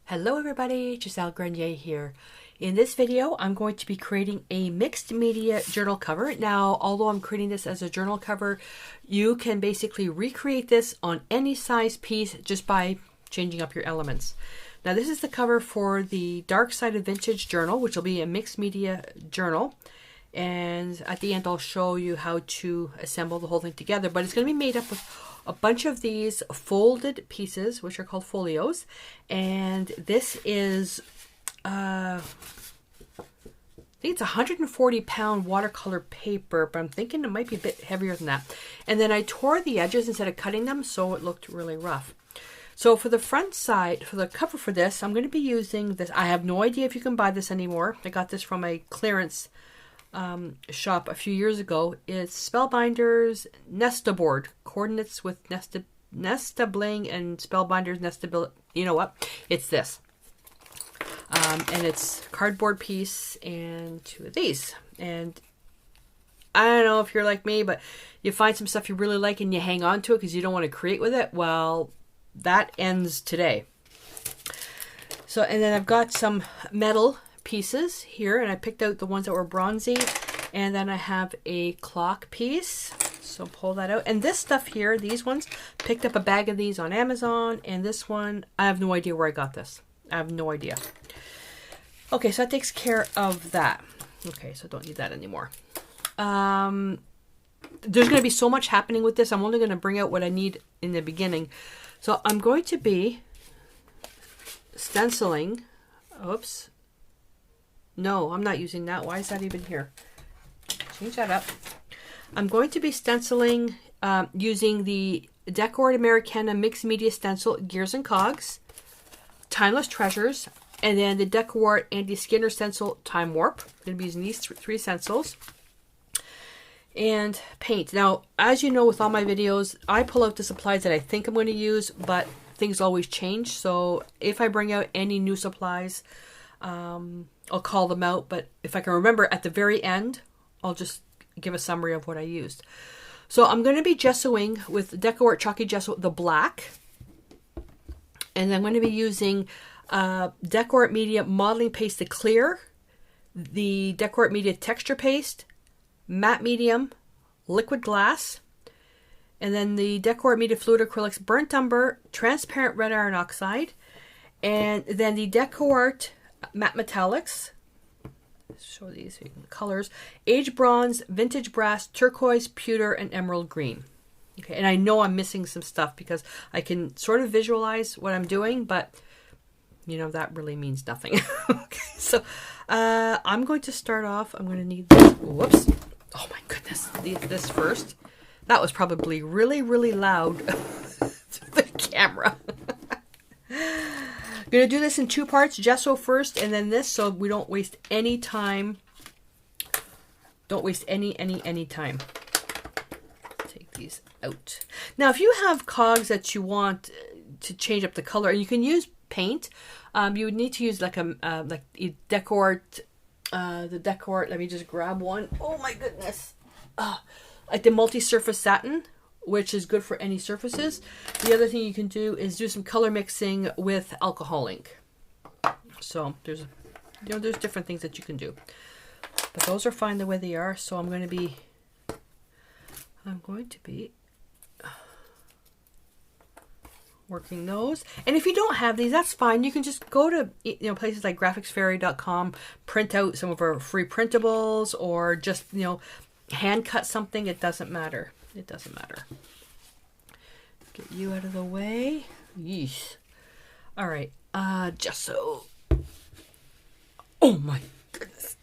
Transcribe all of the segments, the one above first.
Hello everybody, Gisele Grenier here. In this video, I'm going to be creating a mixed media journal cover. Now, although I'm creating this as a journal cover, you can basically recreate this on any size piece just by changing up your elements. Now, this is the cover for the Dark Side of Vintage journal, which will be a mixed media journal. And at the end, I'll show you how to assemble the whole thing together. But it's going to be made up of a bunch of these folded pieces, which are called folios. And this is, I think it's 140-pound watercolor paper, but I'm thinking it might be a bit heavier than that. And then I tore the edges instead of cutting them, so it looked really rough. So for the front side, for the cover for this, I'm going to be using this. I have no idea if you can buy this anymore. I got this from a clearance shop a few years ago. It's Spellbinders Nesta board, coordinates with Nesta bling and Spellbinders Nesta. You know what? It's this, and it's cardboard piece and two of these. And I don't know if you're like me, but you find some stuff you really like and you hang on to it because you don't want to create with it. Well, that ends today. So, and then I've got some metal pieces here, and I picked out the ones that were bronzy, and then I have a clock piece, so pull that out. And this stuff here, these ones, picked up a bag of these on Amazon, and this one, I have no idea where I got this. I have no idea. Okay, so that takes care of that. Okay, so don't need that anymore. There's going to be so much happening with this. I'm only going to bring out what I need in the beginning. So I'm going to be stenciling. Oops. No, I'm not using that. Why is that even here? Change that up. I'm going to be stenciling using the Decor Americana Mixed Media Stencil Gears and Cogs, Timeless Treasures, and then the Decor Andy Skinner Stencil Time Warp. I'm going to be using these three stencils. And paint. Now, as you know with all my videos, I pull out the supplies that I think I'm going to use, but things always change. So if I bring out any new supplies, I'll call them out, but if I can remember at the very end, I'll just give a summary of what I used. So I'm going to be gessoing with Decor Chalky Gesso, the black, and I'm going to be using Decor Media Modeling Paste, the clear, the Decor Media Texture Paste, Matte Medium, Liquid Glass, and then the Decor Media Fluid Acrylics Burnt Umber, Transparent Red Iron Oxide, and then the Decor Matte Metallics. Let's show these colors: Age Bronze, Vintage Brass, Turquoise, Pewter, and Emerald Green. Okay, and I know I'm missing some stuff because I can sort of visualize what I'm doing, but you know, that really means nothing. Okay, so I'm going to start off. I'm going to need this. Whoops. Oh my goodness. This first. That was probably really, really loud to the camera. I'm going to do this in two parts, gesso first and then this, so we don't waste any time. Don't waste any time. Take these out. Now, if you have cogs that you want to change up the color, you can use paint. You would need to use like a Decor, the Decor. Let me just grab one. Oh my goodness. Like the multi-surface satin, which is good for any surfaces. The other thing you can do is do some color mixing with alcohol ink. So there's different things that you can do, but those are fine the way they are. So I'm going to be working those. And if you don't have these, that's fine. You can just go to places like graphicsfairy.com, print out some of our free printables, or just hand cut something. It doesn't matter. It doesn't matter. Get you out of the way. Yeesh. All right. Gesso. Oh my goodness.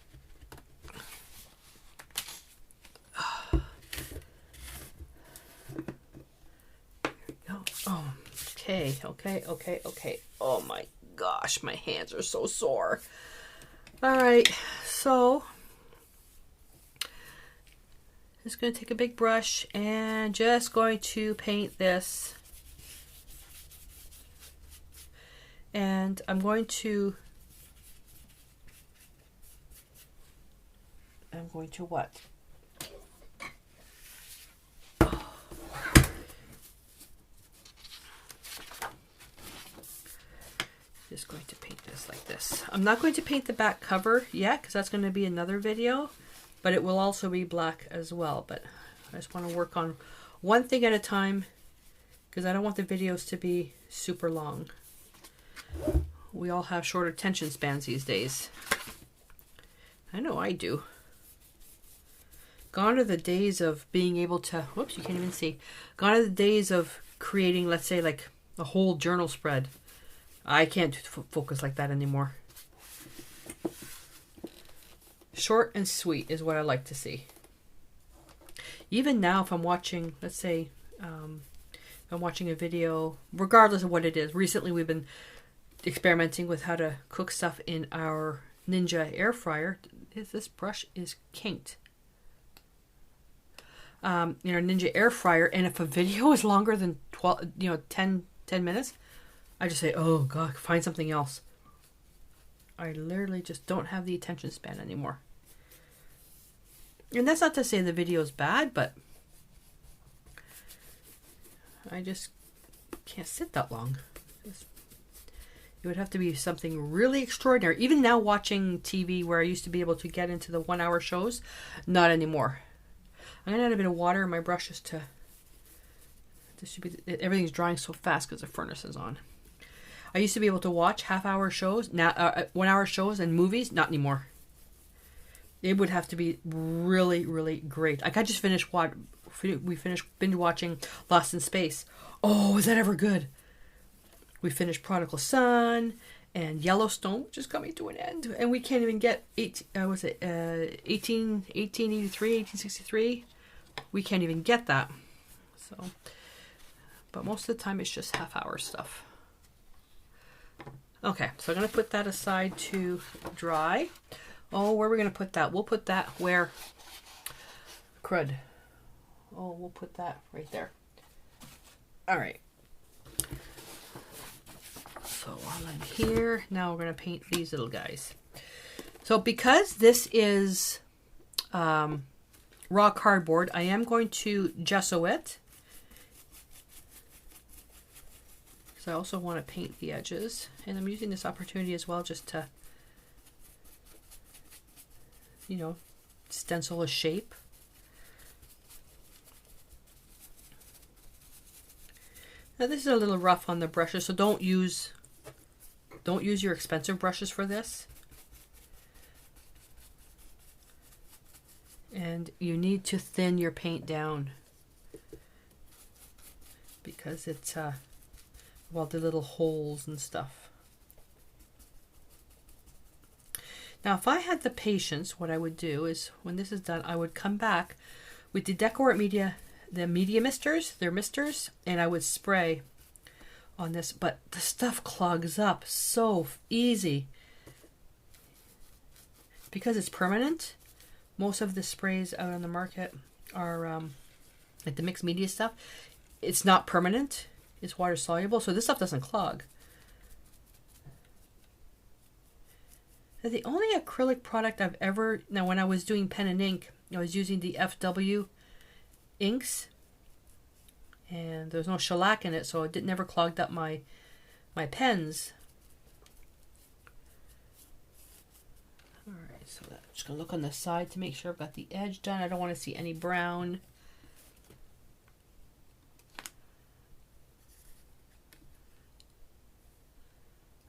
There we go. Oh, okay. Oh my gosh, my hands are so sore. All right. So just going to take a big brush and just going to paint this. And I'm going to what? Just going to paint this like this. I'm not going to paint the back cover yet because that's going to be another video, but it will also be black as well. But I just want to work on one thing at a time because I don't want the videos to be super long. We all have short attention spans these days. I know I do. Gone are the days of being able to, whoops, you can't even see. Gone are the days of creating, let's say, like a whole journal spread. I can't focus like that anymore. Short and sweet is what I like to see. Even now, if I'm watching, let's say, if I'm watching a video, regardless of what it is. Recently, we've been experimenting with how to cook stuff in our Ninja air fryer. This brush is kinked. In our Ninja air fryer, and if a video is longer than 10 minutes, I just say, oh God, find something else. I literally just don't have the attention span anymore. And that's not to say the video is bad, but I just can't sit that long. It would have to be something really extraordinary. Even now watching TV where I used to be able to get into the 1 hour shows, not anymore. I'm going to add a bit of water in my brushes to distribute. Everything's drying so fast because the furnace is on. I used to be able to watch half-hour shows, now 1 hour shows and movies, not anymore. It would have to be really, really great. Like I just finished we finished binge watching Lost in Space. Oh, is that ever good? We finished Prodigal Son and Yellowstone, which is coming to an end, and we can't even get 1863. We can't even get that. So, but most of the time it's just half-hour stuff. Okay, so I'm going to put that aside to dry. Oh, where are we going to put that? We'll put that where? Crud. Oh, we'll put that right there. All right. So while I'm here, now we're going to paint these little guys. So because this is raw cardboard, I am going to gesso it. So I also want to paint the edges. And I'm using this opportunity as well just to, you know, stencil a shape. Now this is a little rough on the brushes, so don't use your expensive brushes for this. And you need to thin your paint down because it's well, the little holes and stuff. Now if I had the patience, what I would do is when this is done, I would come back with the Decor Media, the media misters, they're misters, and I would spray on this, but the stuff clogs up so easy because it's permanent. Most of the sprays out on the market are like the mixed media stuff. It's not permanent. It's water soluble, so this stuff doesn't clog. Now, the only acrylic product I've ever, now when I was doing pen and ink, I was using the FW inks, and there's no shellac in it, so it never clogged up my pens. Alright, so I'm just going to look on the side to make sure I've got the edge done. I don't want to see any brown.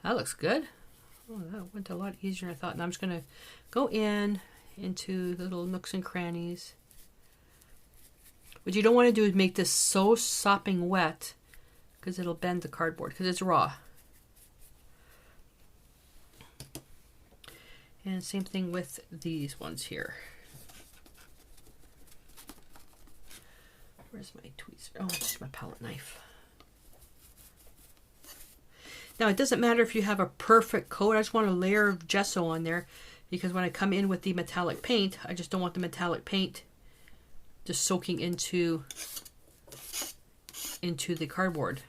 That looks good. Oh, that went a lot easier than I thought. Now I'm just going to go into the little nooks and crannies. What you don't want to do is make this so sopping wet because it'll bend the cardboard because it's raw. And same thing with these ones here. Where's my tweezer? Oh, it's just my palette knife. Now, it doesn't matter if you have a perfect coat. I just want a layer of gesso on there because when I come in with the metallic paint, I just don't want the metallic paint just soaking into the cardboard.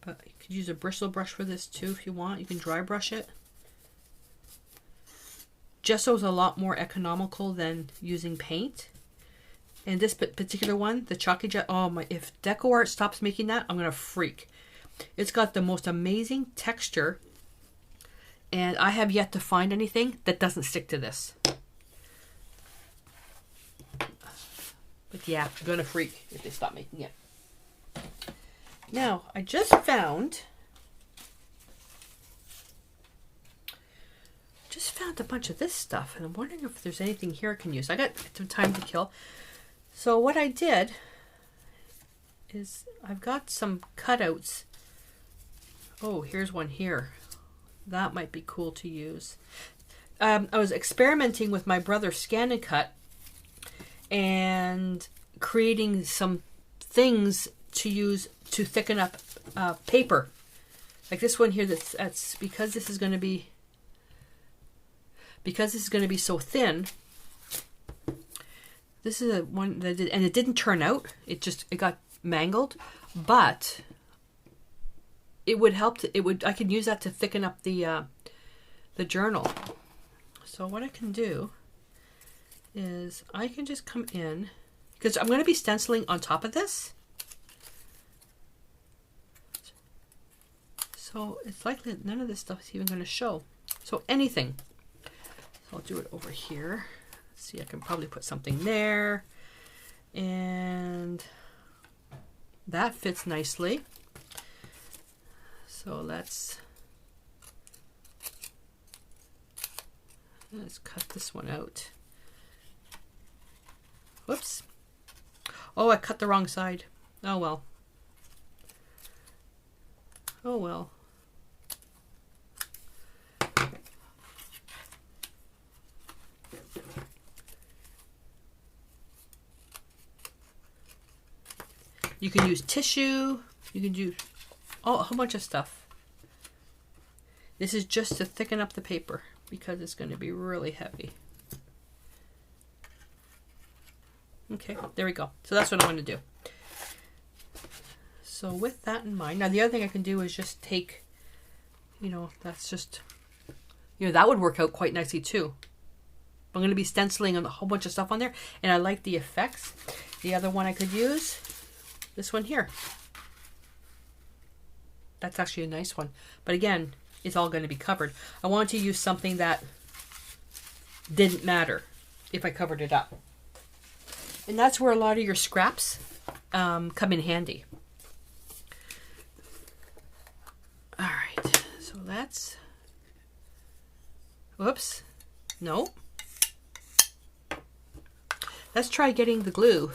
But you could use a bristle brush for this too if you want. You can dry brush it. Gesso is a lot more economical than using paint. And this particular one, the Chalky Jet, oh my, if Deco Art stops making that, I'm going to freak. It's got the most amazing texture. And I have yet to find anything that doesn't stick to this. But yeah, I'm going to freak if they stop making it. Now, I just found a bunch of this stuff, and I'm wondering if there's anything here I can use. I got some time to kill. So what I did is I've got some cutouts. Oh, here's one here. That might be cool to use. I was experimenting with my brother's Scan and Cut and creating some things to use to thicken up paper. Like this one here, that's because this is going to be so thin. This is a one that did, and it didn't turn out. It got mangled, but it would help. I could use that to thicken up the journal. So what I can do is I can just come in, because I'm going to be stenciling on top of this. So it's likely that none of this stuff is even going to show. So anything. So I'll do it over here. Let's see, I can probably put something there. And that fits nicely. So let's cut this one out. Whoops. Oh, I cut the wrong side. Oh well. Oh well. You can use tissue. You can do a whole bunch of stuff. This is just to thicken up the paper because it's going to be really heavy. Okay, there we go. So that's what I'm going to do. So with that in mind, now the other thing I can do is just take, that's just, that would work out quite nicely too. I'm going to be stenciling on a whole bunch of stuff on there, and I like the effects. The other one I could use, this one here. That's actually a nice one. But again, it's all going to be covered. I wanted to use something that didn't matter if I covered it up. And that's where a lot of your scraps come in handy. All right, so let's, whoops, no. Let's try getting the glue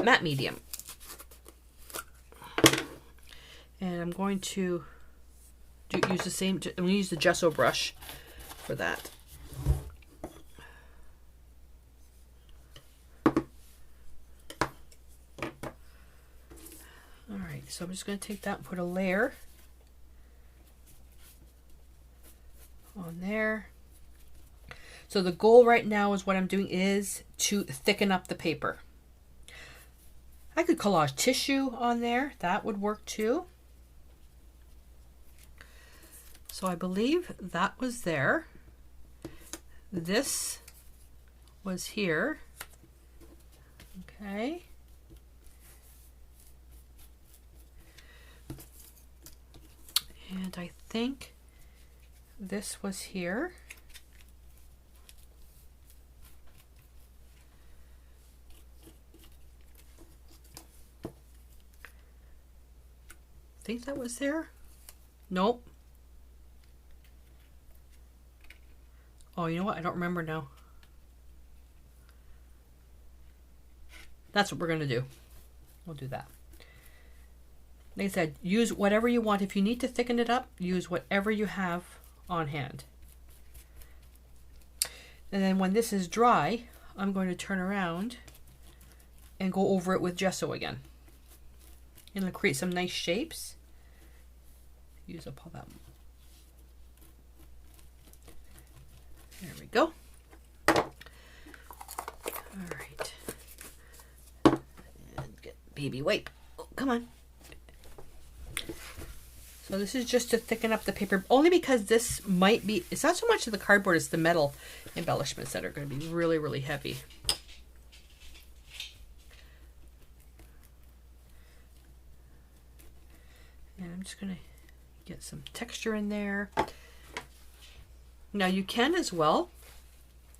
matte medium. And I'm going to use the same, I'm going to use the gesso brush for that. Alright, so I'm just going to take that and put a layer on there. So the goal right now is what I'm doing is to thicken up the paper. I could collage tissue on there. That would work too. So I believe that was there. This was here. Okay. And I think this was here. I think that was there. Nope. Oh, you know what? I don't remember now. That's what we're going to do. We'll do that. Like I said, use whatever you want. If you need to thicken it up, use whatever you have on hand. And then when this is dry, I'm going to turn around and go over it with gesso again. And it'll create some nice shapes. Use up all that. There we go. All right. And get baby wipe. Oh, come on. So this is just to thicken up the paper, only because this might be, it's not so much of the cardboard, it's the metal embellishments that are going to be really, really heavy. I'm just going to get some texture in there. Now you can as well,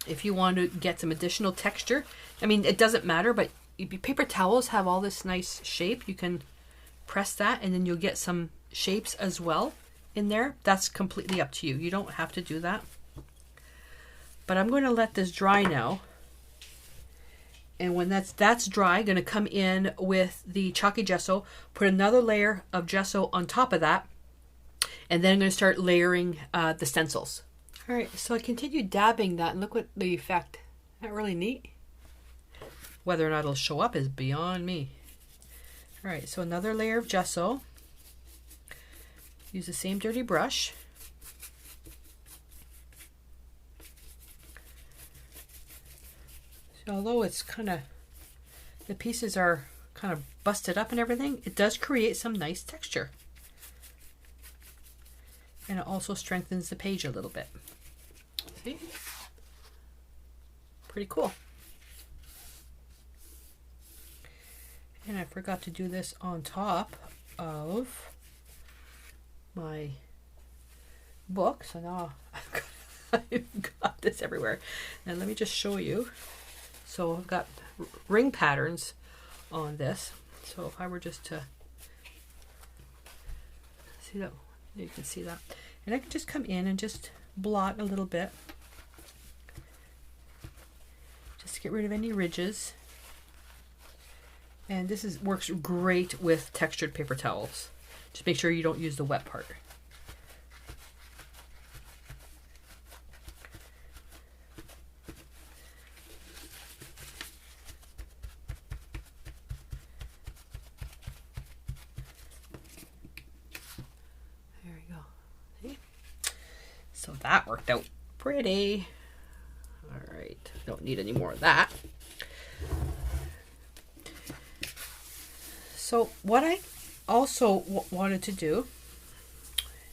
if you want to get some additional texture. I mean, it doesn't matter, but paper towels have all this nice shape. You can press that and then you'll get some shapes as well in there. That's completely up to you. You don't have to do that. But I'm going to let this dry now. And when that's dry, I'm going to come in with the chalky gesso, put another layer of gesso on top of that, and then I'm going to start layering the stencils. All right, so I continue dabbing that, and look what the effect. Isn't that really neat? Whether or not it'll show up is beyond me. All right, so another layer of gesso. Use the same dirty brush. So although it's kind of, the pieces are kind of busted up and everything, it does create some nice texture. And it also strengthens the page a little bit. See? Pretty cool. And I forgot to do this on top of my book. So now I've got this everywhere. And let me just show you. So I've got ring patterns on this. So if I were just to see that, you can see that. And I can just come in and just blot a little bit. Just to get rid of any ridges. And this works great with textured paper towels. Just make sure you don't use the wet part. There we go. See? So that worked out pretty. All right, don't need any more of that. So what I also wanted to do,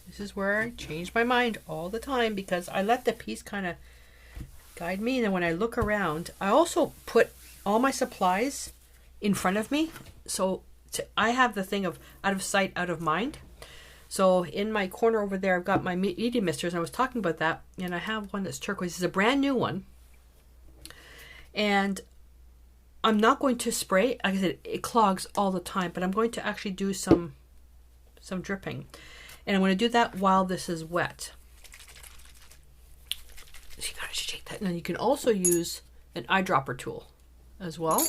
this is where I change my mind all the time because I let the piece kind of guide me. And then when I look around, I also put all my supplies in front of me. So I have the thing of out of sight, out of mind. So in my corner over there, I've got my medium misters. And I was talking about that. And I have one that's turquoise. It's a brand new one. And I'm not going to spray. Like I said, it clogs all the time, but I'm going to actually do some dripping. And I'm going to do that while this is wet. So you gotta shake that. And then you can also use an eyedropper tool as well.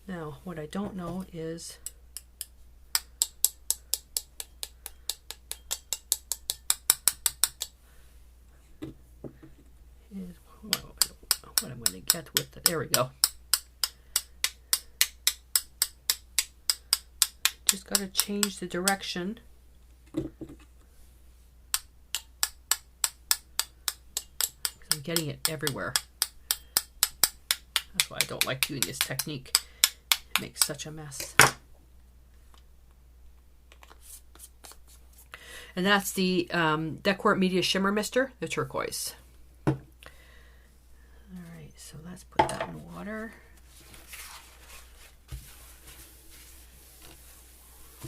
Now, what I don't know is what I'm going to get with it. There we go. Just got to change the direction. I'm getting it everywhere. That's why I don't like doing this technique. It makes such a mess. And that's the Decor Media Shimmer Mister, the turquoise. So let's put that in water. All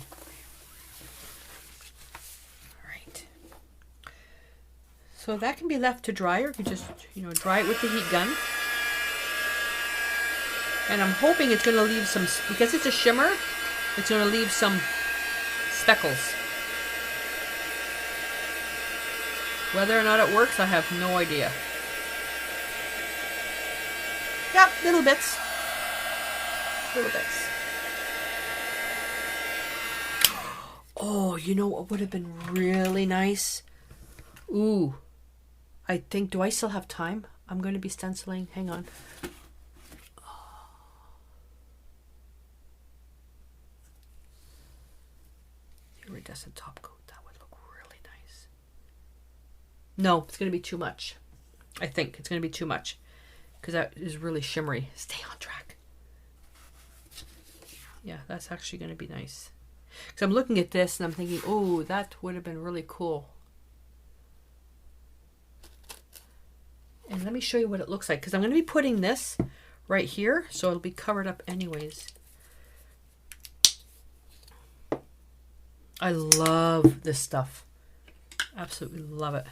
right. So that can be left to dry, or you can just, dry it with the heat gun. And I'm hoping it's going to leave some, because it's a shimmer, it's going to leave some speckles. Whether or not it works, I have no idea. Yep, little bits. Little bits. Oh, you know what would have been really nice? Ooh. I think, do I still have time? I'm going to be stenciling. Hang on. Iridescent top coat. That would look really nice. No, it's going to be too much. I think it's going to be too much. Because that is really shimmery. Stay on track. Yeah, that's actually going to be nice. Because I'm looking at this and I'm thinking, oh, that would have been really cool. And let me show you what it looks like. Because I'm going to be putting this right here. So it'll be covered up anyways. I love this stuff. Absolutely love it.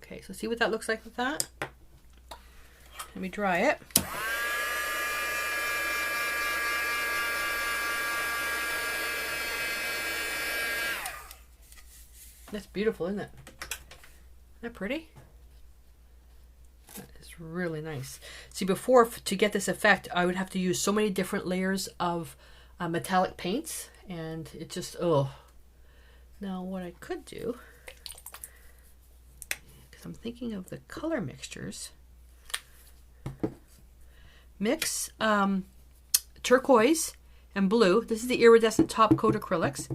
Okay, so see what that looks like with that? Let me dry it. That's beautiful, isn't it? Isn't that pretty? That is really nice. See, before, to get this effect, I would have to use so many different layers of metallic paints, and it just, oh. Now, what I could do, because I'm thinking of the color mixtures, mix turquoise and blue. This is the iridescent top coat acrylics.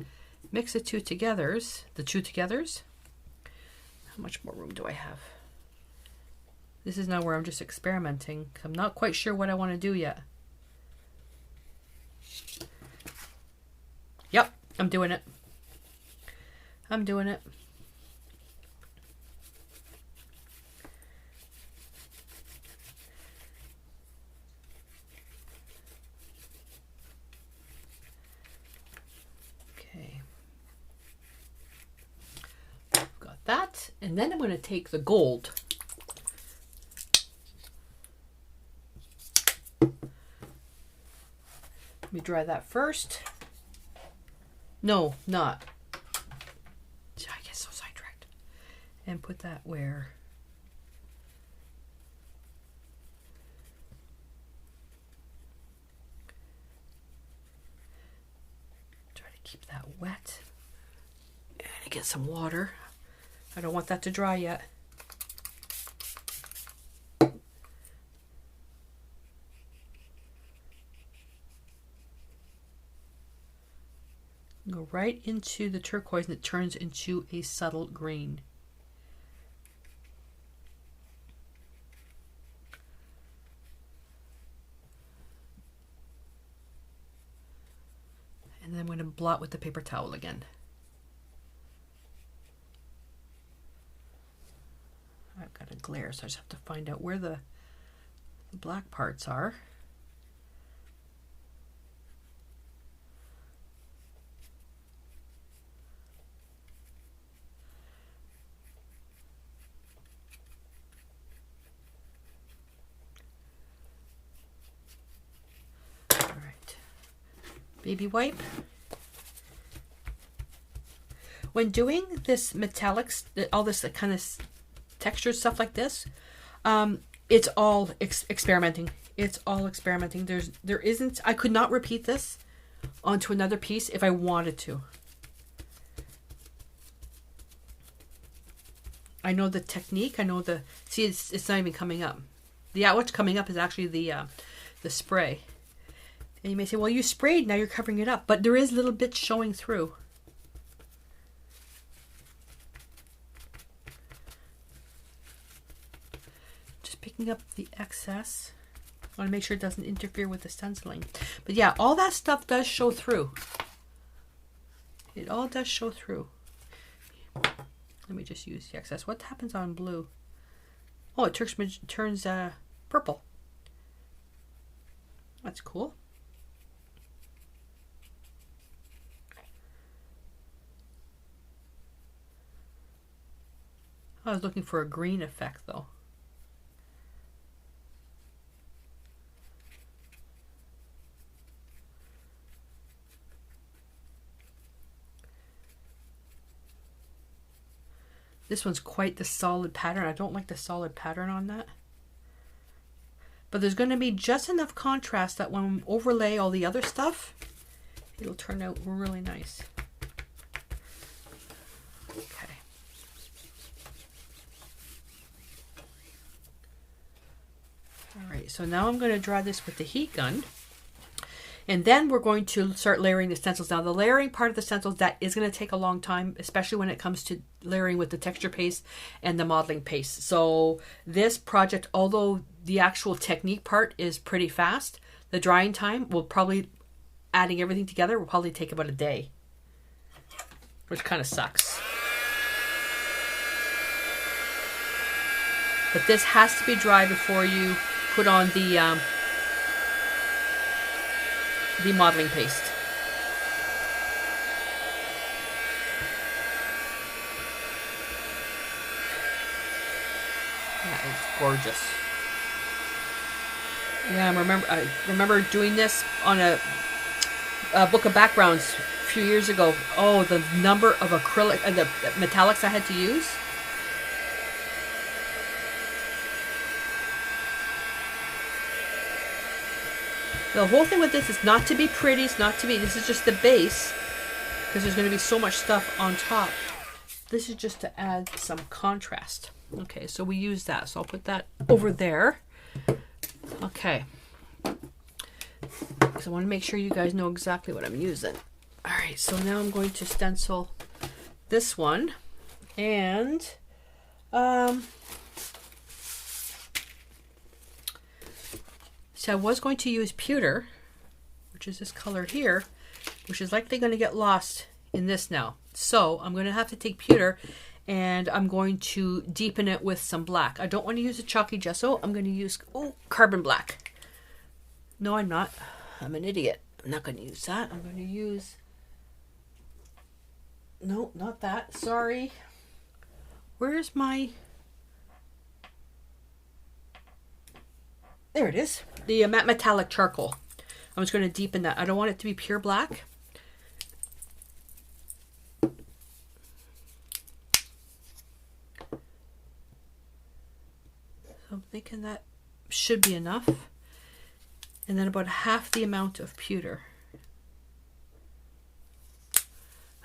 Mix the two togethers. How much more room do I have? This is now where I'm just experimenting. I'm not quite sure what I want to do yet. Yep, I'm doing it. I'm doing it. Okay. Got that. And then I'm going to take the gold. Let me dry that first. No, not. I get so sidetracked. And put that where? Try to keep that wet. And get some water. I don't want that to dry yet. Go right into the turquoise and it turns into a subtle green. And then I'm going to blot with the paper towel again. I've got a glare, so I just have to find out where the black parts are. Baby wipe. When doing this metallics, all this kind of textured stuff like this, it's all experimenting. It's all experimenting. There isn't. I could not repeat this onto another piece if I wanted to. I know the technique. I know the. See, it's not even coming up. What's coming up is actually the spray. And you may say, well, you sprayed, now you're covering it up. But there is little bits showing through. Just picking up the excess. I want to make sure it doesn't interfere with the stenciling. But yeah, all that stuff does show through. It all does show through. Let me just use the excess. What happens on blue? Oh, it turns purple. That's cool. I was looking for a green effect though. This one's quite the solid pattern. I don't like the solid pattern on that. But there's going to be just enough contrast that when we overlay all the other stuff, it'll turn out really nice. Okay. All right, so now I'm going to dry this with the heat gun. And then we're going to start layering the stencils. Now, the layering part of the stencils, that is going to take a long time, especially when it comes to layering with the texture paste and the modeling paste. So this project, although the actual technique part is pretty fast, the drying time will probably, adding everything together, will probably take about a day, which kind of sucks. But this has to be dry before you put on the modeling paste. That is gorgeous. Yeah, I remember doing this on a book of backgrounds a few years ago. Oh, the number of acrylic and the metallics I had to use. The whole thing with this is not to be pretty. It's not to be. This is just the base, because there's going to be so much stuff on top. This is just to add some contrast. Okay, so we use that. So I'll put that over there. Okay. Because I want to make sure you guys know exactly what I'm using. All right, so now I'm going to stencil this one. And so I was going to use pewter, which is this color here, which is likely going to get lost in this now. So I'm going to have to take pewter and I'm going to deepen it with some black. I don't want to use a chalky gesso. I'm going to use carbon black. No, I'm not. I'm an idiot. I'm not going to use that. I'm going to use... No, not that. Sorry. Where's my... There it is. The matte metallic charcoal. I'm just going to deepen that. I don't want it to be pure black. I'm thinking that should be enough. And then about half the amount of pewter.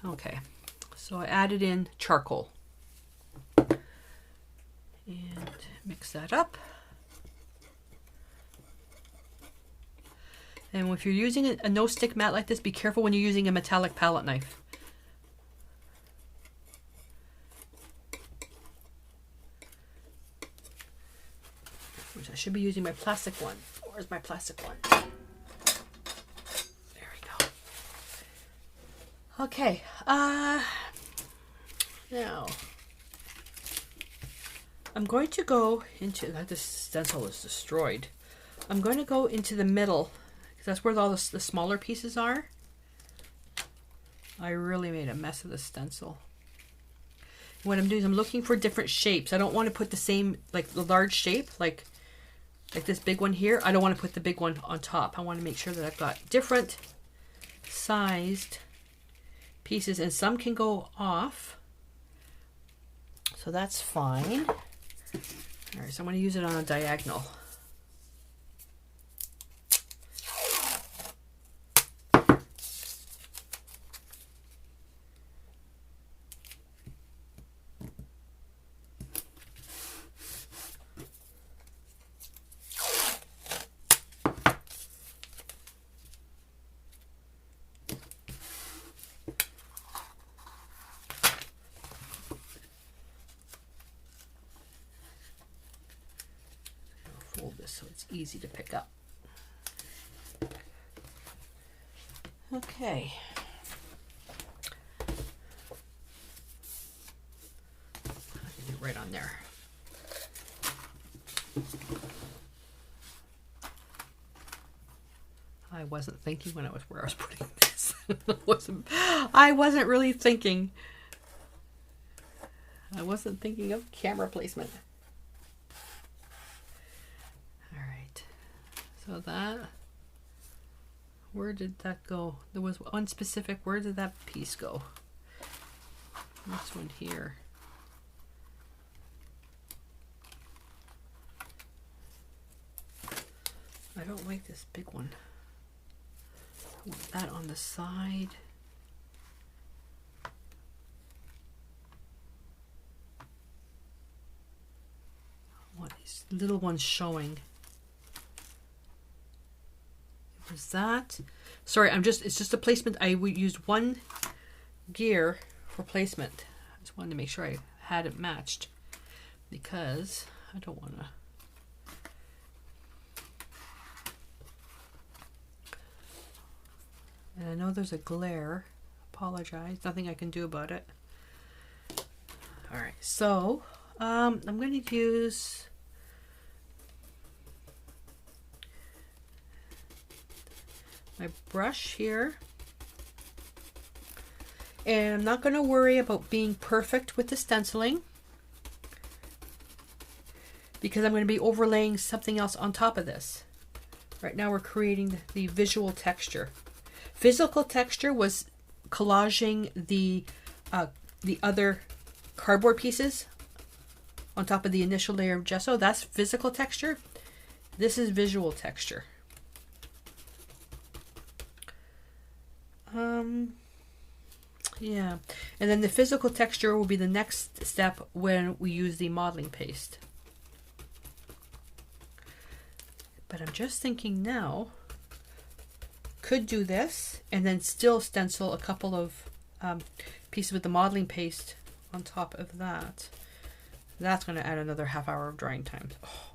Okay, so I added in charcoal. And mix that up. And if you're using a no-stick mat like this, be careful when you're using a metallic palette knife. I should be using my plastic one. Where's my plastic one? There we go. Okay. Now I'm going to go into... This stencil is destroyed. I'm going to go into the middle, because that's where all the smaller pieces are. I really made a mess of the stencil. What I'm doing is I'm looking for different shapes. I don't want to put the same, like the large shape, like this big one here. I don't want to put the big one on top. I want to make sure that I've got different sized pieces, and some can go off. So that's fine. All right, so I'm going to use it on a diagonal. Fold this so it's easy to pick up. Okay. I can get right on there. I wasn't thinking when I was where I was putting this. I wasn't really thinking. I wasn't thinking of camera placement. So that, where did that go? There was one specific, where did that piece go? This one here. I don't like this big one. I want that on the side. I want these little ones showing. Is that, sorry, it's just a placement. I used one gear for placement. I just wanted to make sure I had it matched, because I don't want to. And I know there's a glare. Apologize, nothing I can do about it. All right, so I'm going to use my brush here. And I'm not going to worry about being perfect with the stenciling, because I'm going to be overlaying something else on top of this. Right now we're creating the visual texture. Physical texture was collaging the other cardboard pieces on top of the initial layer of gesso. That's physical texture. This is visual texture. Yeah, and then the physical texture will be the next step when we use the modeling paste. But I'm just thinking now, could do this and then still stencil a couple of pieces with the modeling paste on top of that. That's going to add another half hour of drying time. Oh.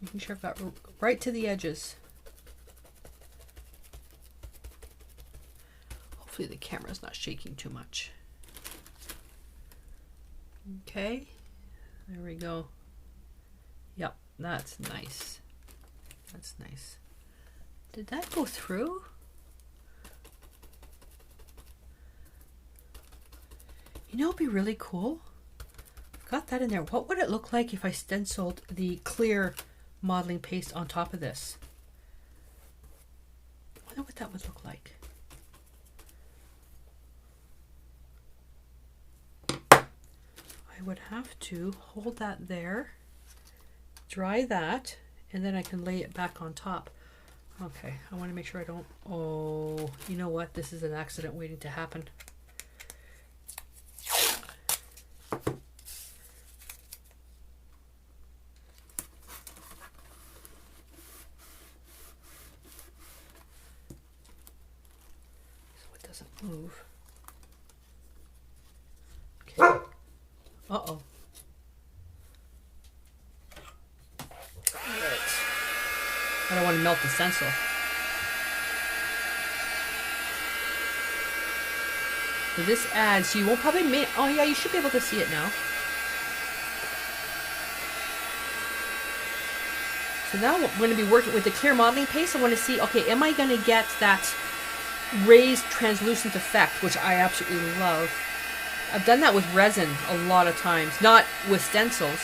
Making sure I've got right to the edges. Hopefully the camera's not shaking too much. Okay, there we go. Yep, that's nice. That's nice. Did that go through? You know, it'd be really cool. I've got that in there. What would it look like if I stenciled the clear modeling paste on top of this? I wonder what that would look like. I would have to hold that there, dry that, and then I can lay it back on top. Okay, I want to make sure I don't... Oh, you know what? This is an accident waiting to happen. So it doesn't move. Okay. Uh-oh. Alright. I don't want to melt the stencil. So this adds, you won't probably make, oh yeah, you should be able to see it now. So now we're going to be working with the clear modeling paste. I want to see, okay, am I going to get that raised translucent effect, which I absolutely love. I've done that with resin a lot of times, not with stencils.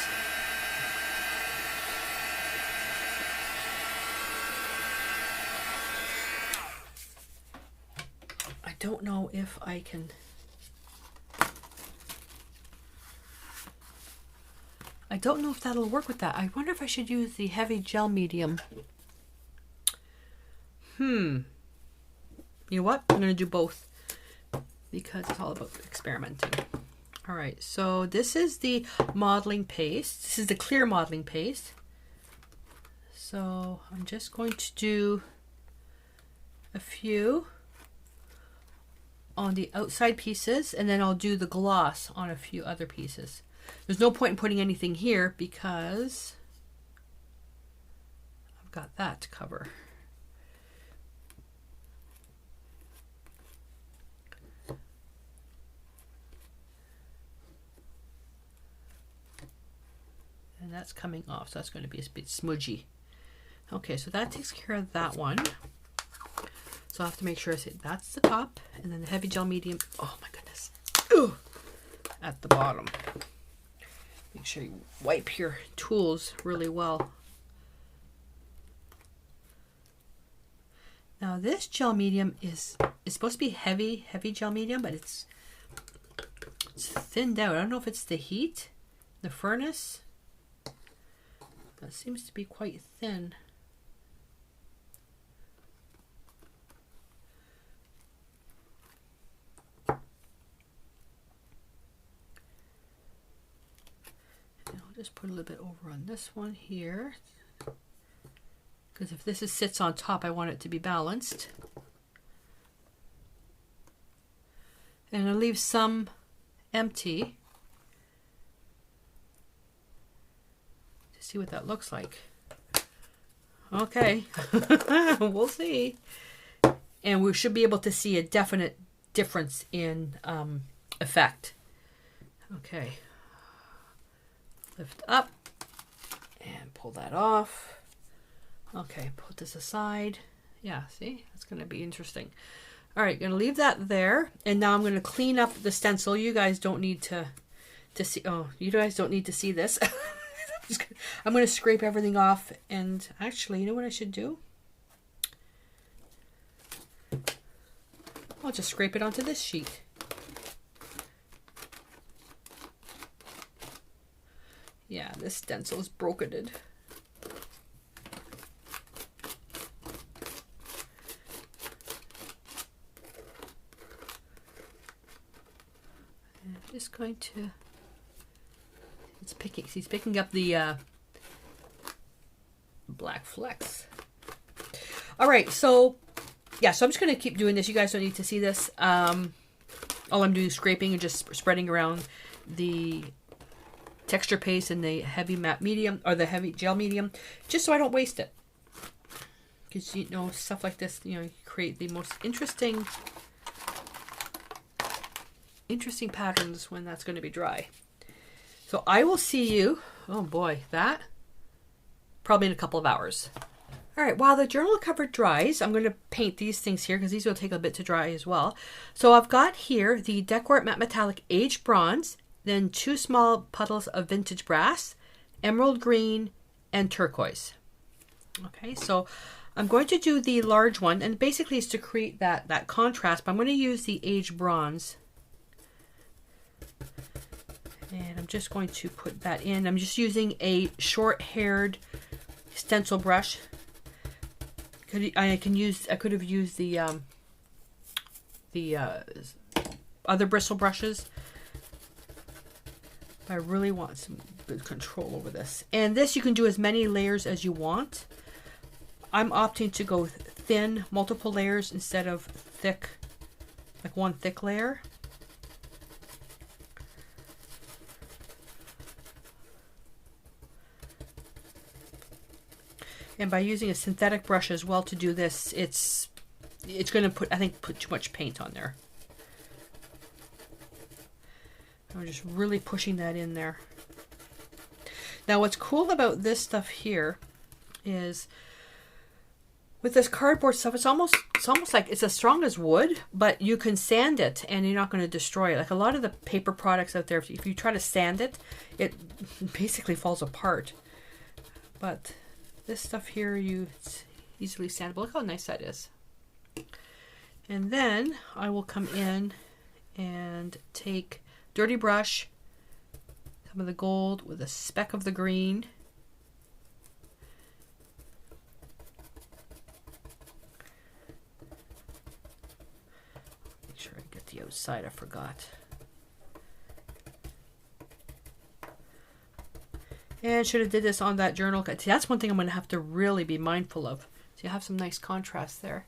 I don't know if I can... I don't know if that'll work with that. I wonder if I should use the heavy gel medium. You know what? I'm going to do both, because it's all about experimenting. All right, so this is the modeling paste. This is the clear modeling paste. So I'm just going to do a few on the outside pieces, and then I'll do the gloss on a few other pieces. There's no point in putting anything here because I've got that to cover. And that's coming off, so that's going to be a bit smudgy. Okay, so that takes care of that one. So I'll have to make sure I say that's the top, and then the heavy gel medium, oh my goodness, ooh, at the bottom. Make sure you wipe your tools really well. Now this gel medium is supposed to be heavy gel medium, but it's thinned out. I don't know if it's the heat, the furnace. That seems to be quite thin. And I'll just put a little bit over on this one here, because if this sits on top, I want it to be balanced. And I'll leave some empty. See what that looks like. Okay, we'll see. And we should be able to see a definite difference in effect. Okay, lift up and pull that off. Okay, put this aside. Yeah, see, that's going to be interesting. All right, going to leave that there, and now I'm going to clean up the stencil. You guys don't need to see. Oh, you guys don't need to see this. I'm going to scrape everything off, and actually, you know what I should do? I'll just scrape it onto this sheet. Yeah, this stencil is broketed. I'm just going to. He's picking up the black flecks. All right, so yeah, so I'm just going to keep doing this. You guys don't need to see this. All I'm doing is scraping and just spreading around the texture paste and the heavy matte medium, or the heavy gel medium, just so I don't waste it. Because, you know, stuff like this, you know, you create the most interesting patterns when that's going to be dry. So I will see you, oh boy, that, probably in a couple of hours. All right, while the journal cover dries, I'm going to paint these things here because these will take a bit to dry as well. So I've got here the Decor Matte Metallic Aged Bronze, then 2 small puddles of Vintage Brass, Emerald Green, and Turquoise. Okay, so I'm going to do the large one, and basically it's to create that contrast, but I'm going to use the Aged Bronze. And I'm just going to put that in. I'm just using a short-haired stencil brush. I could have used the other bristle brushes. But I really want some good control over this. And this, you can do as many layers as you want. I'm opting to go thin, multiple layers instead of thick, like one thick layer. And by using a synthetic brush as well to do this, it's going to put too much paint on there. I'm just really pushing that in there. Now what's cool about this stuff here is with this cardboard stuff, it's almost like it's as strong as wood, but you can sand it and you're not going to destroy it. Like a lot of the paper products out there, if you try to sand it, it basically falls apart. But this stuff here, it's easily sandable. Look how nice that is. And then I will come in and take dirty brush, some of the gold with a speck of the green. Make sure I get the outside, I forgot. And should have did this on that journal. See, that's one thing I'm going to have to really be mindful of. So you have some nice contrast there.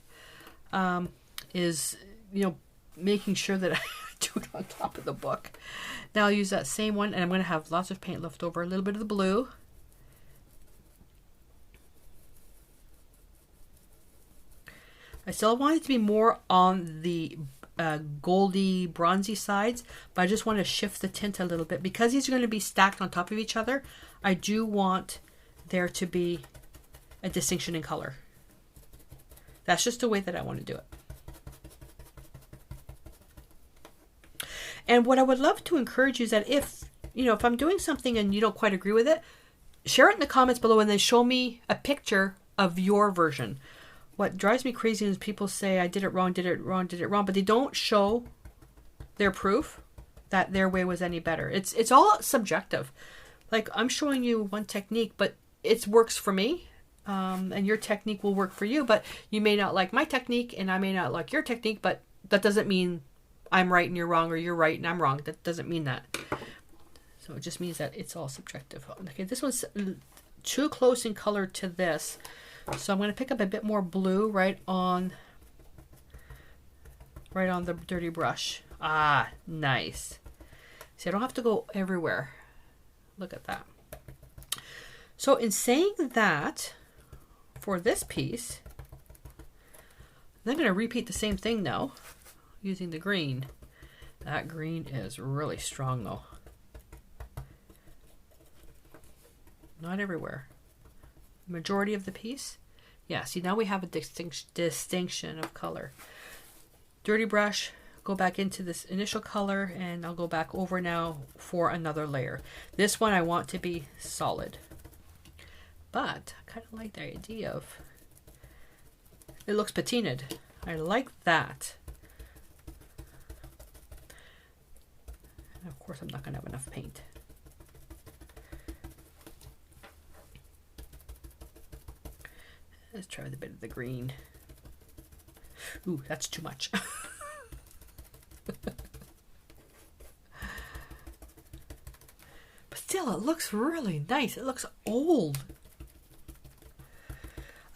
Is, you know, making sure that I do it on top of the book. Now I'll use that same one, and I'm going to have lots of paint left over. A little bit of the blue. I still want it to be more on the goldy, bronzy sides, but I just want to shift the tint a little bit. Because these are going to be stacked on top of each other, I do want there to be a distinction in color. That's just the way that I want to do it. And what I would love to encourage you is that if I'm doing something and you don't quite agree with it, share it in the comments below and then show me a picture of your version. What drives me crazy is people say, I did it wrong, but they don't show their proof that their way was any better. It's all subjective. Like, I'm showing you one technique, but it works for me. And your technique will work for you, but you may not like my technique and I may not like your technique, but that doesn't mean I'm right and you're wrong, or you're right and I'm wrong. That doesn't mean that. So it just means that it's all subjective. Okay, this one's too close in color to this. So I'm going to pick up a bit more blue right on the dirty brush. Ah, nice. See, I don't have to go everywhere. Look at that. So in saying that, for this piece, I'm going to repeat the same thing now using the green. That green is really strong though. Not everywhere. Majority of the piece. Yeah, see, now we have a distinction of color. Dirty brush, go back into this initial color, and I'll go back over now for another layer. This one I want to be solid, but I kind of like the idea of, it looks patinaed. I like that. And of course I'm not going to have enough paint. Let's try with a bit of the green. Ooh, that's too much. But still, it looks really nice. It looks old.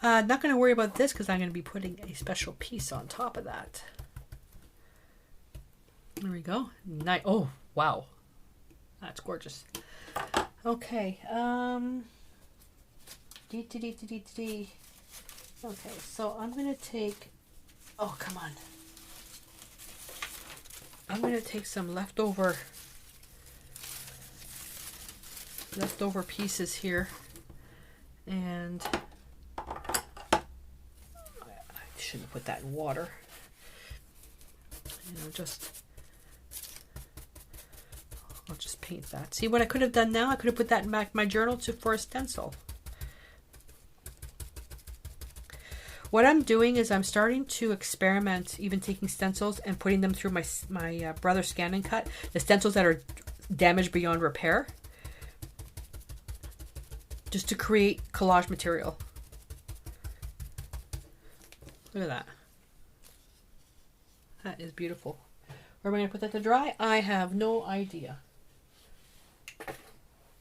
Not going to worry about this because I'm going to be putting a special piece on top of that. There we go. Nice. Oh, wow. That's gorgeous. Okay. Okay, so I'm going to take, oh, come on. I'm going to take some leftover pieces here, and I shouldn't put that in water. You know, I'll just paint that. See what I could have done now? I could have put that in my journal for a stencil. What I'm doing is I'm starting to experiment, even taking stencils and putting them through my Brother Scan and Cut, the stencils that are damaged beyond repair, just to create collage material. Look at that. That is beautiful. Where am I going to put that to dry? I have no idea.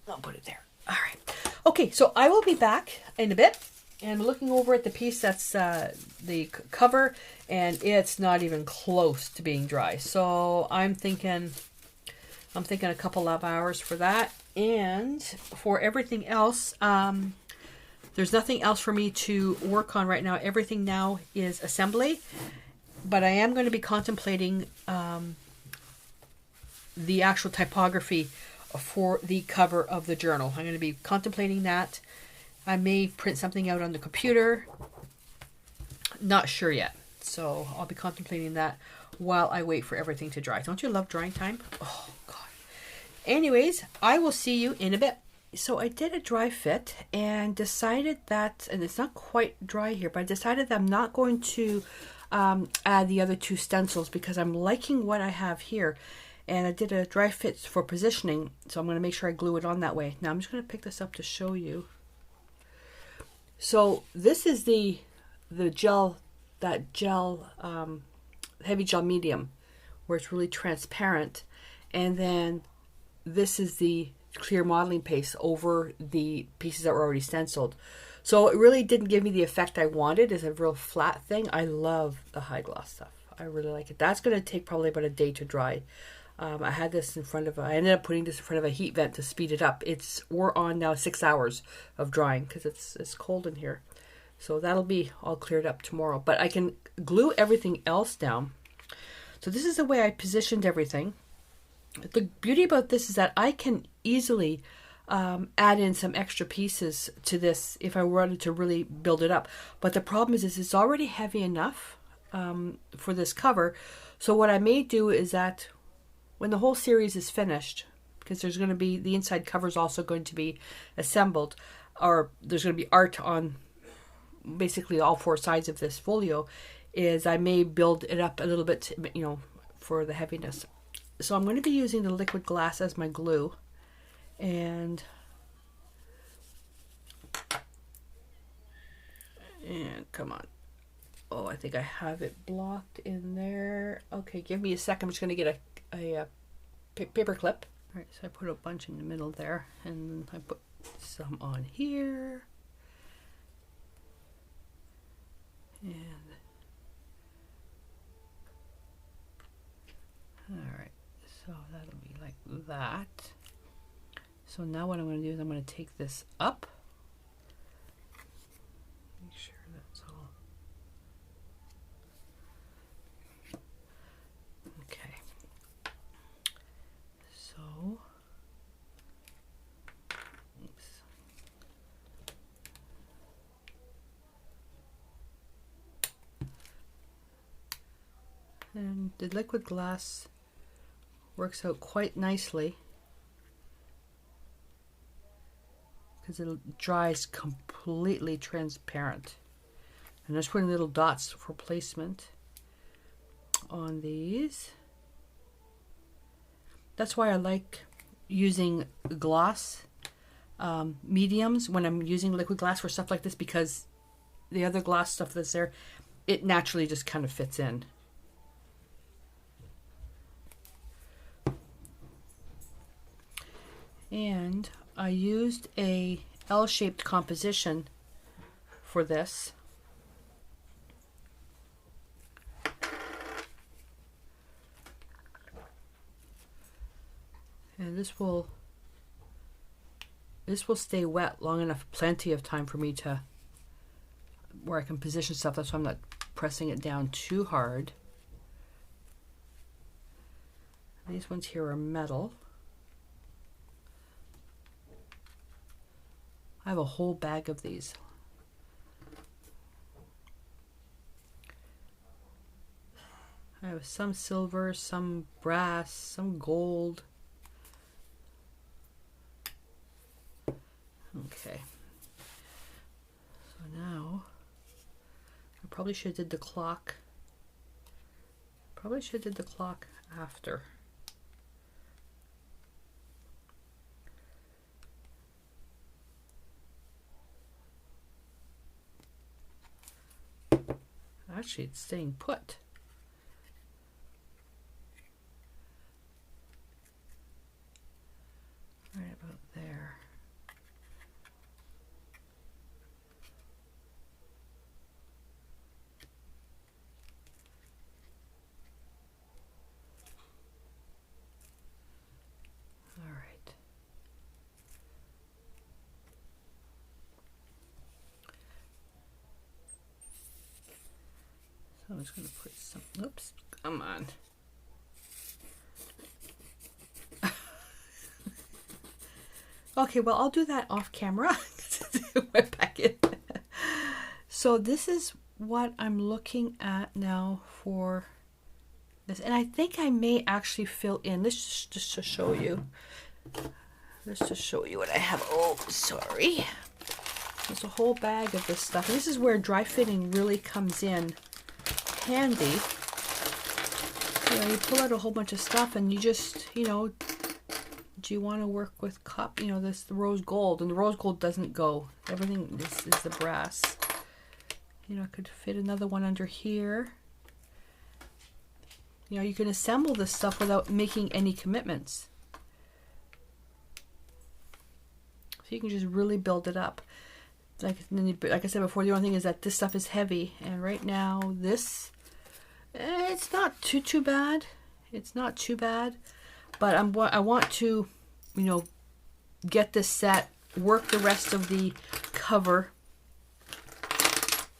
I'll put it there. All right. Okay, so I will be back in a bit. And looking over at the piece that's the cover, and it's not even close to being dry. So I'm thinking a couple of hours for that. And for everything else, there's nothing else for me to work on right now. Everything now is assembly. But I am going to be contemplating the actual typography for the cover of the journal. I'm going to be contemplating that. I may print something out on the computer. Not sure yet. So I'll be contemplating that while I wait for everything to dry. Don't you love drying time? Oh, God. Anyways, I will see you in a bit. So I did a dry fit and decided that, and it's not quite dry here, but I decided that I'm not going to add the other two stencils because I'm liking what I have here. And I did a dry fit for positioning, so I'm going to make sure I glue it on that way. Now I'm just going to pick this up to show you. So this is the gel, heavy gel medium, where it's really transparent, and then this is the clear modeling paste over the pieces that were already stenciled. So it really didn't give me the effect I wanted. It's a real flat thing. I love the high gloss stuff. I really like it. That's going to take probably about a day to dry. I had this in front of, I ended up putting this in front of a heat vent to speed it up. We're on now 6 hours of drying because it's cold in here. So that'll be all cleared up tomorrow. But I can glue everything else down. So this is the way I positioned everything. The beauty about this is that I can easily add in some extra pieces to this if I wanted to really build it up. But the problem is it's already heavy enough for this cover. So what I may do is that when the whole series is finished, because there's going to be, the inside cover is also going to be assembled, or there's going to be art on basically all four sides of this folio, is I may build it up a little bit, you know, for the heaviness. So I'm going to be using the liquid glass as my glue, and come on. Oh, I think I have it blocked in there. Okay, give me a second. I'm just going to get a paper clip. All right, so I put a bunch in the middle there, and I put some on here. And all right, so that'll be like that. So now what I'm going to do is I'm going to take this up. Make sure that's all. Okay. So, oops. And the liquid glass works out quite nicely because it dries completely transparent. And just putting little dots for placement on these. That's why I like using gloss mediums when I'm using liquid glass for stuff like this, because the other gloss stuff that's there, it naturally just kind of fits in. And I used a L-shaped composition for this. And this will stay wet long enough, plenty of time for me to, where I can position stuff. That's why I'm not pressing it down too hard. These ones here are metal. I have a whole bag of these. I have some silver, some brass, some gold. Okay. So now, I probably should have did the clock. Probably should have did the clock after. Actually, it's staying put. Right about there. All right. So I'm just going to put some, oops, come on. Okay, well, I'll do that off camera. Right back in. So this is what I'm looking at now for this. And I think I may actually fill in, this just to show you. Just to show you what I have. Oh, sorry. There's a whole bag of this stuff. And this is where dry fitting really comes in handy. You know, you pull out a whole bunch of stuff and you just, you know, do you want to work with you know, this the rose gold, and the rose gold doesn't go. Everything this is the brass. You know, I could fit another one under here. You know, you can assemble this stuff without making any commitments. So you can just really build it up. Like I said before, the only thing is that this stuff is heavy, and right now this, it's not too bad. It's not too bad. But I want to, you know, get this set, work the rest of the cover.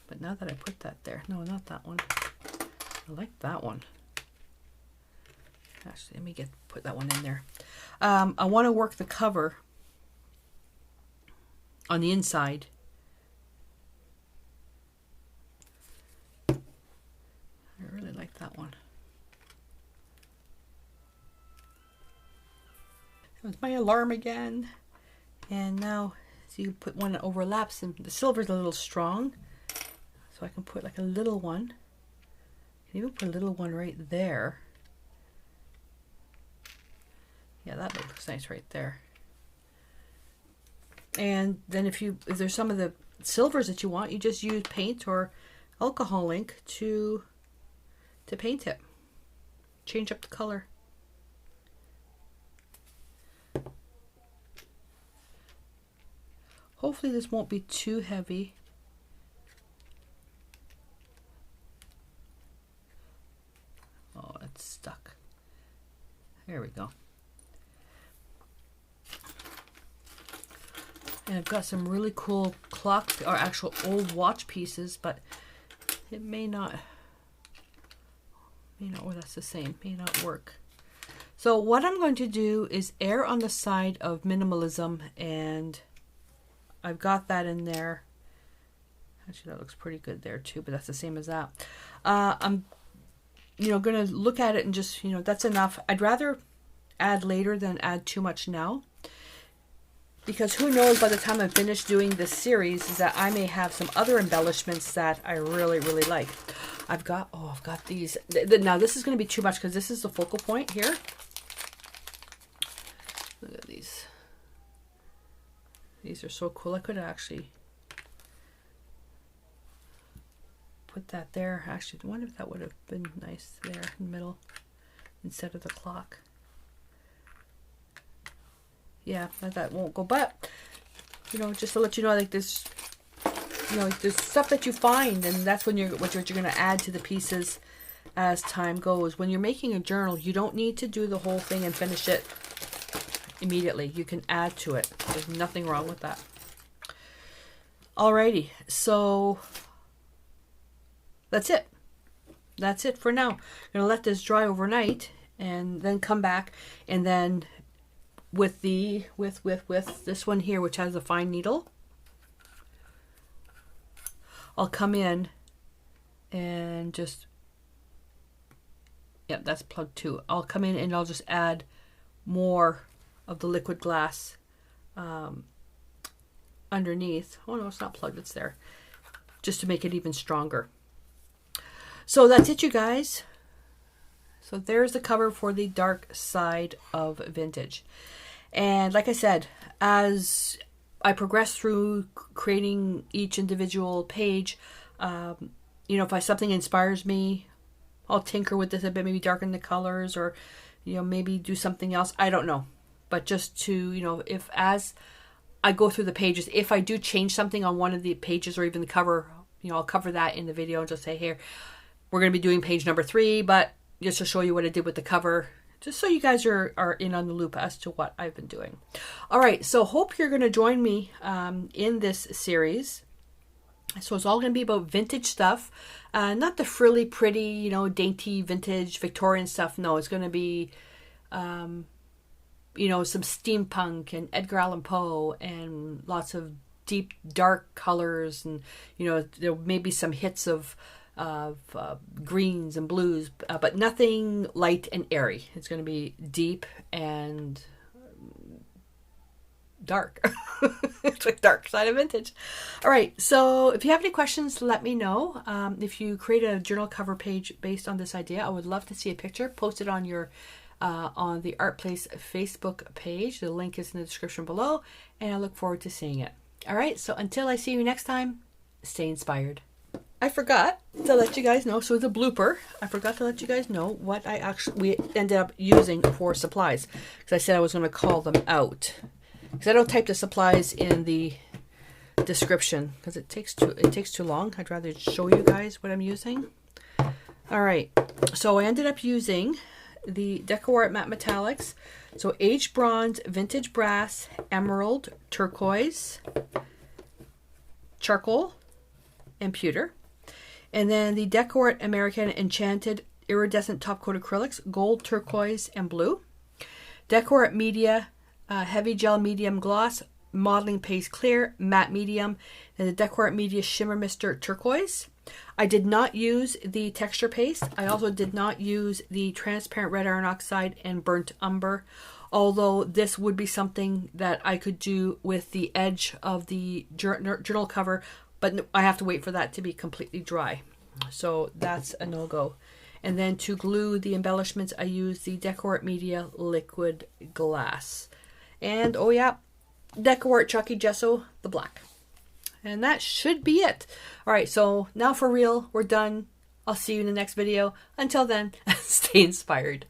But now that I put that there, no, not that one. I like that one. Actually, let me put that one in there. I want to work the cover on the inside. I really like that one. It's my alarm again. And now, so you put one that overlaps, and the silver's a little strong. So I can put like a little one. I can even put a little one right there. Yeah, that looks nice right there. And then if there's some of the silvers that you want, you just use paint or alcohol ink to paint it. Change up the color. Hopefully this won't be too heavy. Oh, it's stuck. There we go. And I've got some really cool clock or actual old watch pieces, but it may not, oh, that's the same, may not work. So what I'm going to do is err on the side of minimalism, and I've got that in there. Actually, that looks pretty good there too, but that's the same as that. going to look at it and just, that's enough. I'd rather add later than add too much now. Because who knows, by the time I'm finished doing this series, is that I may have some other embellishments that I really, really like. I've got these. Now, this is going to be too much because this is the focal point here. Look at these. These are so cool. I could actually put that there. Actually, I wonder if that would have been nice there in the middle instead of the clock. Yeah, that won't go. But, just to let you know, like this, there's stuff that you find, and that's when what you're going to add to the pieces as time goes. When you're making a journal, you don't need to do the whole thing and finish it immediately. You can add to it. There's nothing wrong with that. Alrighty, so that's it. That's it for now. I'm going to let this dry overnight and then come back, and then with this one here, which has a fine needle, I'll come in and just, yep, that's plug 2. I'll come in and I'll just add more of the liquid glass underneath. Oh no, it's not plugged, it's there, just to make it even stronger. So that's it, you guys. So there's the cover for the dark side of vintage. And like I said, as I progress through creating each individual page, if something inspires me, I'll tinker with this a bit, maybe darken the colors, or maybe do something else. I don't know, but just to if as I go through the pages, if I do change something on one of the pages or even the cover, I'll cover that in the video and just say, here, we're going to be doing page number 3, but just to show you what I did with the cover, just so you guys are in on the loop as to what I've been doing. All right, so hope you're going to join me in this series. So it's all going to be about vintage stuff, not the frilly, pretty, dainty vintage Victorian stuff. No, it's going to be, some steampunk and Edgar Allan Poe and lots of deep, dark colors, and there may be some hits of greens and blues, but nothing light and airy. It's going to be deep and dark. It's like dark side of vintage. All right, so if you have any questions, let me know. If you create a journal cover page based on this idea, I would love to see a picture. Post it on your on the Art Place Facebook page. The link is in the description below, and I look forward to seeing it. All right, so until I see you next time, stay inspired. I forgot to let you guys know, so the blooper, I forgot to let you guys know what we ended up using for supplies, because I said I was going to call them out, because I don't type the supplies in the description because it takes too long. I'd rather show you guys what I'm using. All right, so I ended up using the DecoArt Matte Metallics, so aged bronze, vintage brass, emerald, turquoise, charcoal, and pewter. And then the DecoArt American Enchanted Iridescent Top Coat Acrylics, gold, turquoise, and blue. DecoArt Media Heavy Gel Medium Gloss, Modeling Paste Clear, Matte Medium, and the DecoArt Media Shimmer Mister Turquoise. I did not use the texture paste. I also did not use the transparent red iron oxide and burnt umber, although this would be something that I could do with the edge of the journal cover, but I have to wait for that to be completely dry. So that's a no-go. And then to glue the embellishments, I used the DecoArt Media Liquid Glass. And, oh yeah, DecoArt Chalky Gesso, the black. And that should be it. All right, so now for real, we're done. I'll see you in the next video. Until then, stay inspired.